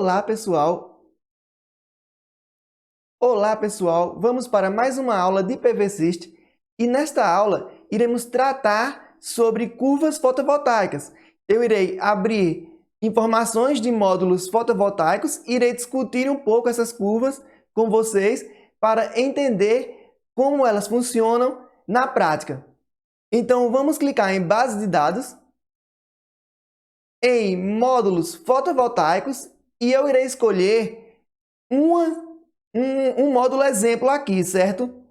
Olá, pessoal! Olá, pessoal! Vamos para mais uma aula de PVSYST e nesta aula iremos tratar sobre curvas fotovoltaicas. Eu irei abrir informações de módulos fotovoltaicos e irei discutir um pouco essas curvas com vocês para entender como elas funcionam na prática. Então, vamos clicar em Base de Dados, em Módulos Fotovoltaicos, e eu irei escolher um módulo exemplo aqui, certo?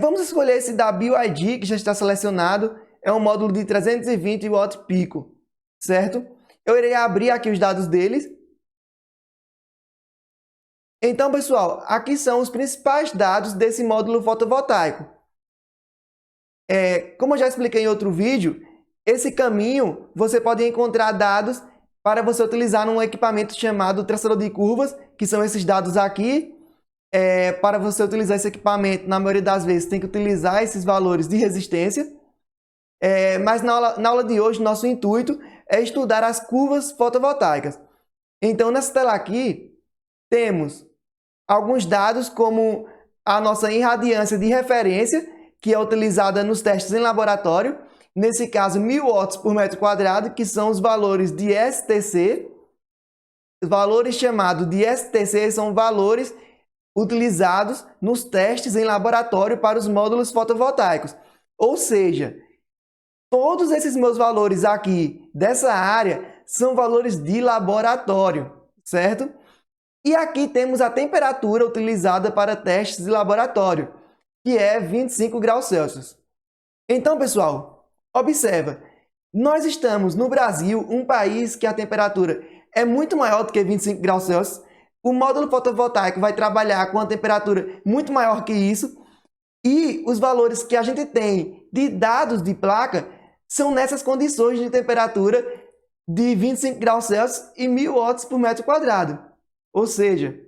Vamos escolher esse da BioID, que já está selecionado. É um módulo de 320 watt pico, certo? Eu irei abrir aqui os dados deles. Então, pessoal, aqui são os principais dados desse módulo fotovoltaico. Como eu já expliquei em outro vídeo, esse caminho você pode encontrar dados para você utilizar num equipamento chamado traçador de curvas, que são esses dados aqui. Para você utilizar esse equipamento, na maioria das vezes, tem que utilizar esses valores de resistência. Mas na aula de hoje, nosso intuito é estudar as curvas fotovoltaicas. Então, nessa tela aqui, temos alguns dados como a nossa irradiância de referência, que é utilizada nos testes em laboratório. Nesse caso, 1000 watts por metro quadrado, que são os valores de STC. Os valores chamados de STC são valores utilizados nos testes em laboratório para os módulos fotovoltaicos. Ou seja, todos esses meus valores aqui dessa área são valores de laboratório, certo? E aqui temos a temperatura utilizada para testes de laboratório, que é 25 graus Celsius. Então, pessoal, observa, nós estamos no Brasil, um país que a temperatura é muito maior do que 25 graus Celsius. O módulo fotovoltaico vai trabalhar com uma temperatura muito maior que isso. E os valores que a gente tem de dados de placa são nessas condições de temperatura de 25 graus Celsius e 1000 watts por metro quadrado. Ou seja,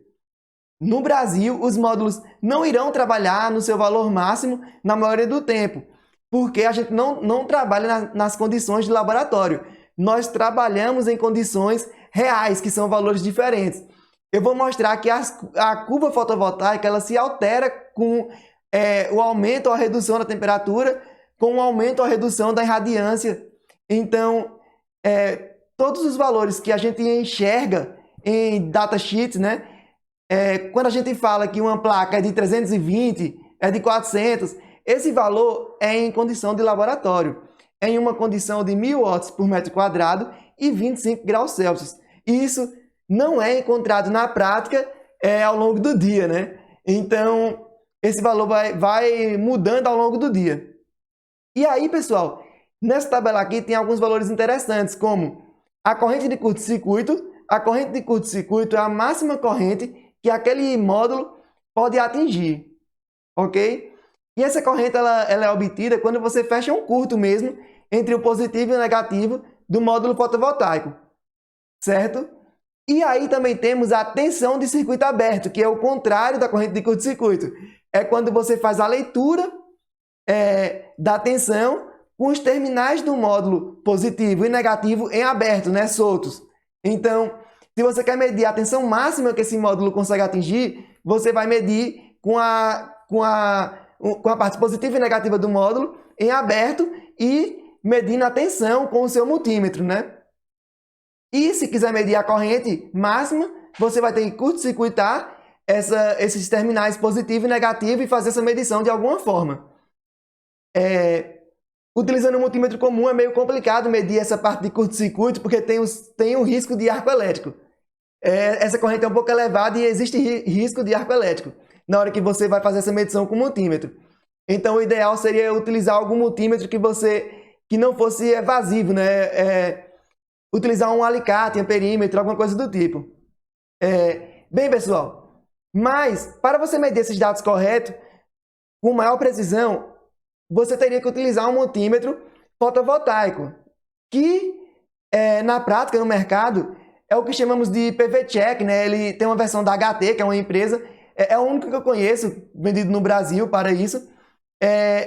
no Brasil, os módulos não irão trabalhar no seu valor máximo na maioria do tempo, porque a gente não trabalha nas condições de laboratório. Nós trabalhamos em condições reais, que são valores diferentes. Eu vou mostrar que a curva fotovoltaica ela se altera com o aumento ou a redução da temperatura, com o aumento ou a redução da irradiância. Então, todos os valores que a gente enxerga em datasheets, né? Quando a gente fala que uma placa é de 320, é de 400, esse valor é em condição de laboratório. É em uma condição de 1000 watts por metro quadrado e 25 graus Celsius. Isso não é encontrado na prática ao longo do dia, né? Então, esse valor vai mudando ao longo do dia. E aí, pessoal, nessa tabela aqui tem alguns valores interessantes, como a corrente de curto-circuito. A corrente de curto-circuito é a máxima corrente que aquele módulo pode atingir, ok? E essa corrente ela é obtida quando você fecha um curto mesmo entre o positivo e o negativo do módulo fotovoltaico, certo? E aí também temos a tensão de circuito aberto, que é o contrário da corrente de curto-circuito. É quando você faz a leitura da tensão com os terminais do módulo positivo e negativo em aberto, né, soltos. Então, se você quer medir a tensão máxima que esse módulo consegue atingir, você vai medir com a parte positiva e negativa do módulo em aberto e medindo a tensão com o seu multímetro, né? E se quiser medir a corrente máxima, você vai ter que curto-circuitar esses terminais positivo e negativo e fazer essa medição de alguma forma. Utilizando o multímetro comum é meio complicado medir essa parte de curto-circuito, porque tem o risco de arco elétrico. Essa corrente é um pouco elevada e existe risco de arco elétrico na hora que você vai fazer essa medição com o multímetro. Então, o ideal seria utilizar algum multímetro que não fosse evasivo, né? Utilizar um alicate, um perímetro, alguma coisa do tipo. Bem, pessoal, mas para você medir esses dados corretos, com maior precisão, você teria que utilizar um multímetro fotovoltaico, que na prática, no mercado, é o que chamamos de PV-Check, né? Ele tem uma versão da HT, que é uma empresa, é o único que eu conheço vendido no Brasil para isso,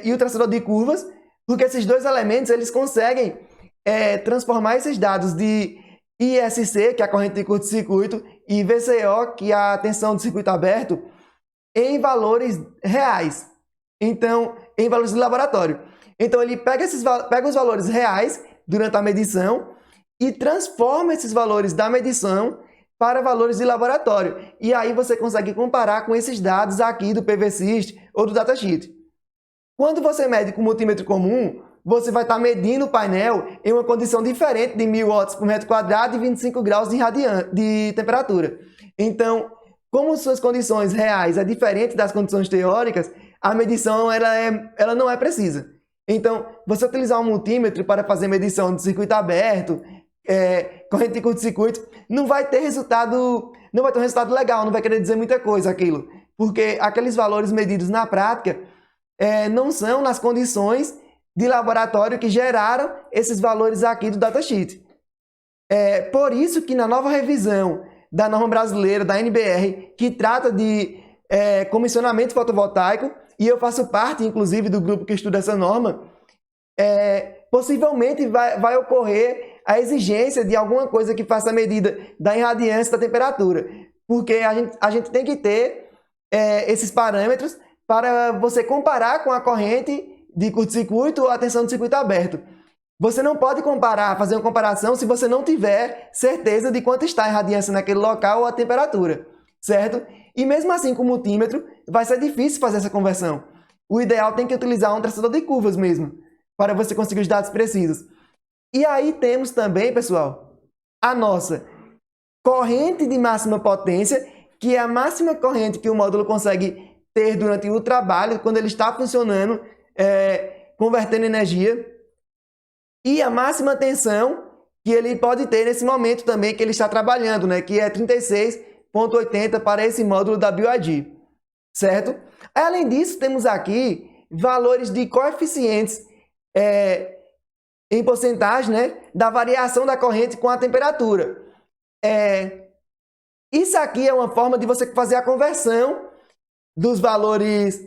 e o traçador de curvas, porque esses dois elementos eles conseguem transformar esses dados de ISC, que é a corrente de curto-circuito, e VCO, que é a tensão de circuito aberto, em valores reais. Então, em valores de laboratório. Então, ele pega os valores reais durante a medição e transforma esses valores da medição para valores de laboratório. E aí você consegue comparar com esses dados aqui do PVSYST ou do datasheet. Quando você mede com multímetro comum, você vai estar medindo o painel em uma condição diferente de 1000 watts por metro quadrado e 25 graus de temperatura. Então, como suas condições reais é diferente das condições teóricas, a medição ela não é precisa. Então, você utilizar um multímetro para fazer medição de circuito aberto, corrente de curto-circuito, não vai ter um resultado legal, não vai querer dizer muita coisa aquilo, porque aqueles valores medidos na prática não são nas condições de laboratório que geraram esses valores aqui do datasheet. Por isso que na nova revisão da norma brasileira, da NBR, que trata de comissionamento fotovoltaico, e eu faço parte, inclusive, do grupo que estuda essa norma, possivelmente vai ocorrer a exigência de alguma coisa que faça a medida da irradiância da temperatura, porque a gente tem que ter esses parâmetros para você comparar com a corrente de curto-circuito ou a tensão de circuito aberto. Você não pode fazer uma comparação se você não tiver certeza de quanto está a irradiância naquele local ou a temperatura, certo? E mesmo assim, com o multímetro, vai ser difícil fazer essa conversão. O ideal tem que utilizar um traçador de curvas mesmo, para você conseguir os dados precisos. E aí temos também, pessoal, a nossa corrente de máxima potência, que é a máxima corrente que o módulo consegue ter durante o trabalho, quando ele está funcionando, convertendo energia, e a máxima tensão que ele pode ter nesse momento também que ele está trabalhando, né? Que é 36,80 para esse módulo da BioID, certo? Além disso, temos aqui valores de coeficientes em porcentagem, né, da variação da corrente com a temperatura. Isso aqui é uma forma de você fazer a conversão dos valores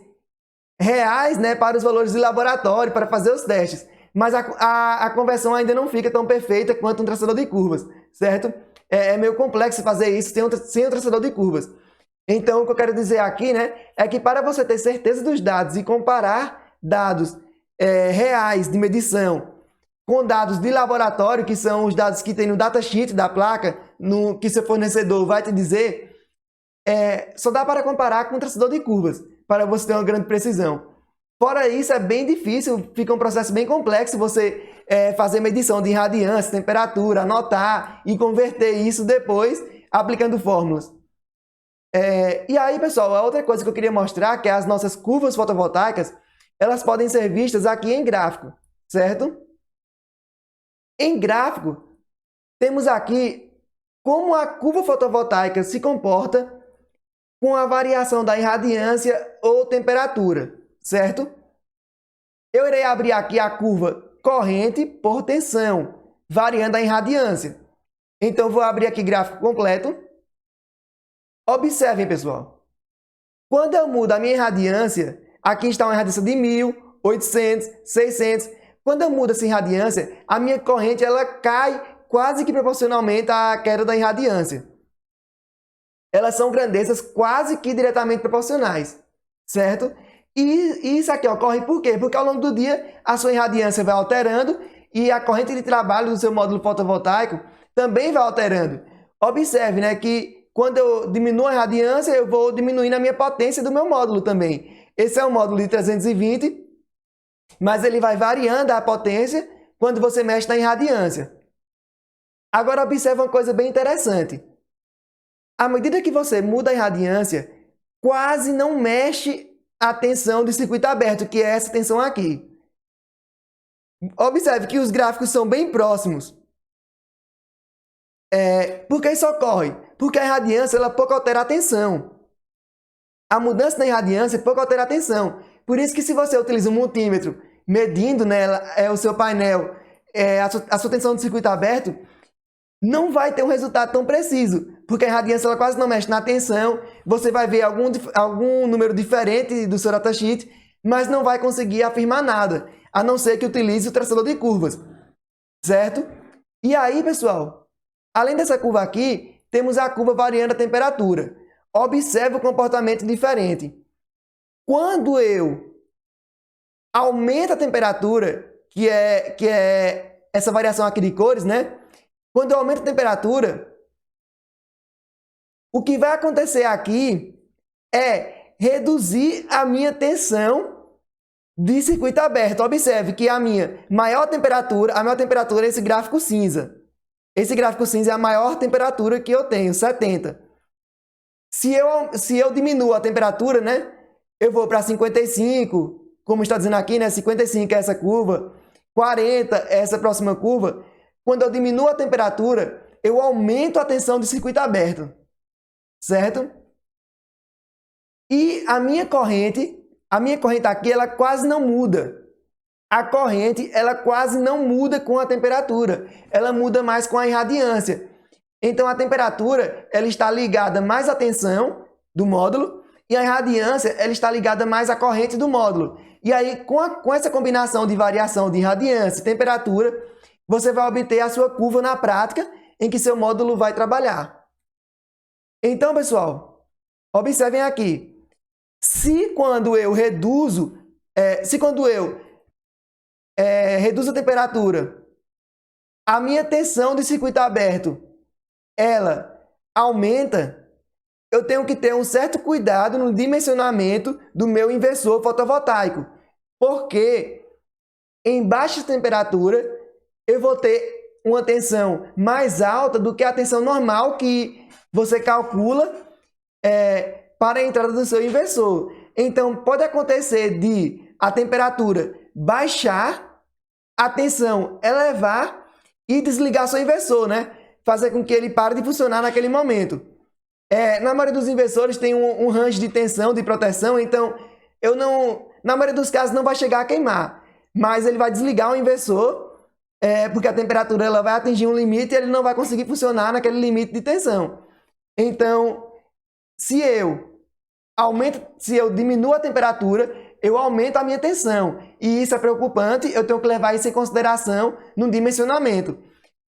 reais, né, para os valores de laboratório, para fazer os testes. Mas a conversão ainda não fica tão perfeita quanto um traçador de curvas, certo? É meio complexo fazer isso sem um traçador de curvas. Então, o que eu quero dizer aqui, né, é que para você ter certeza dos dados e comparar dados reais de medição com dados de laboratório, que são os dados que tem no datasheet da placa, que seu fornecedor vai te dizer, só dá para comparar com um traçador de curvas, para você ter uma grande precisão. Fora isso, é bem difícil, fica um processo bem complexo você fazer medição de irradiância, temperatura, anotar e converter isso depois aplicando fórmulas. E aí, pessoal, a outra coisa que eu queria mostrar, que é as nossas curvas fotovoltaicas, elas podem ser vistas aqui em gráfico, certo? Em gráfico, temos aqui como a curva fotovoltaica se comporta com a variação da irradiância ou temperatura, certo? Eu irei abrir aqui a curva corrente por tensão, variando a irradiância. Então, vou abrir aqui gráfico completo. Observem, pessoal. Quando eu mudo a minha irradiância, aqui está uma irradiância de 1000, 800, 600. Quando eu mudo essa irradiância, a minha corrente ela cai quase que proporcionalmente à queda da irradiância. Elas são grandezas quase que diretamente proporcionais, certo? E isso aqui ocorre por quê? Porque ao longo do dia a sua irradiância vai alterando e a corrente de trabalho do seu módulo fotovoltaico também vai alterando. Observe, né, que quando eu diminuo a irradiância, eu vou diminuindo a minha potência do meu módulo também. Esse é um módulo de 320, mas ele vai variando a potência quando você mexe na irradiância. Agora observe uma coisa bem interessante. À medida que você muda a irradiância, quase não mexe a tensão do circuito aberto, que é essa tensão aqui. Observe que os gráficos são bem próximos. Por que isso ocorre? Porque a irradiância ela pouco altera a tensão. A mudança na irradiância pouco altera a tensão. Por isso que se você utiliza um multímetro medindo nela o seu painel, a sua tensão do circuito aberto, não vai ter um resultado tão preciso, porque a irradiância ela quase não mexe na tensão, você vai ver algum número diferente do seu datasheet, mas não vai conseguir afirmar nada, a não ser que utilize o traçador de curvas, certo? E aí, pessoal, Além dessa curva aqui, temos a curva variando a temperatura. Observe o comportamento diferente. Quando eu aumento a temperatura, que é essa variação aqui de cores, né? Quando eu aumento a temperatura, o que vai acontecer aqui é reduzir a minha tensão de circuito aberto. Observe que a maior temperatura é esse gráfico cinza. Esse gráfico cinza é a maior temperatura que eu tenho, 70. Se eu diminuo a temperatura, né? Eu vou para 55, como está dizendo aqui, né? 55 é essa curva, 40 é essa próxima curva. Quando eu diminuo a temperatura, eu aumento a tensão do circuito aberto, certo? E a minha corrente aqui, ela quase não muda. A corrente, ela quase não muda com a temperatura. Ela muda mais com a irradiância. Então, a temperatura, ela está ligada mais à tensão do módulo e a irradiância, ela está ligada mais à corrente do módulo. E aí, com essa combinação de variação de irradiância e temperatura, você vai obter a sua curva na prática em que seu módulo vai trabalhar. Então, pessoal, observem aqui. Se quando eu reduzo a temperatura, a minha tensão de circuito aberto, ela aumenta, eu tenho que ter um certo cuidado no dimensionamento do meu inversor fotovoltaico, porque em baixa temperatura eu vou ter uma tensão mais alta do que a tensão normal que você calcula para a entrada do seu inversor. Então, pode acontecer de a temperatura baixar, a tensão elevar e desligar seu inversor, né? Fazer com que ele pare de funcionar naquele momento. Na maioria dos inversores tem um range de tensão, de proteção, então na maioria dos casos não vai chegar a queimar, mas ele vai desligar o inversor, porque a temperatura ela vai atingir um limite e ele não vai conseguir funcionar naquele limite de tensão. Então, se eu diminuo a temperatura, eu aumento a minha tensão. E isso é preocupante, eu tenho que levar isso em consideração no dimensionamento.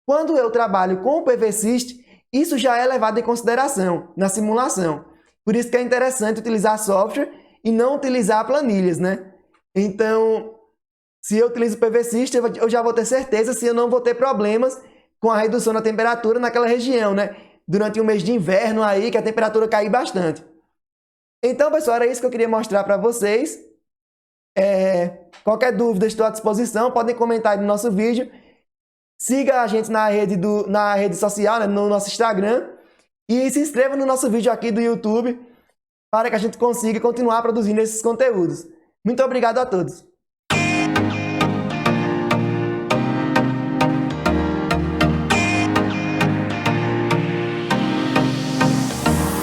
Quando eu trabalho com o PVsyst, isso já é levado em consideração na simulação. Por isso que é interessante utilizar software e não utilizar planilhas, né? Então, se eu utilizo o PVsyst, eu já vou ter certeza se eu não vou ter problemas com a redução da temperatura naquela região, né? Durante o mês de inverno aí, que a temperatura cai bastante. Então, pessoal, era isso que eu queria mostrar para vocês. Qualquer dúvida, estou à disposição. Podem comentar aí no nosso vídeo. Siga a gente na rede social, né, no nosso Instagram. E se inscreva no nosso vídeo aqui do YouTube para que a gente consiga continuar produzindo esses conteúdos. Muito obrigado a todos.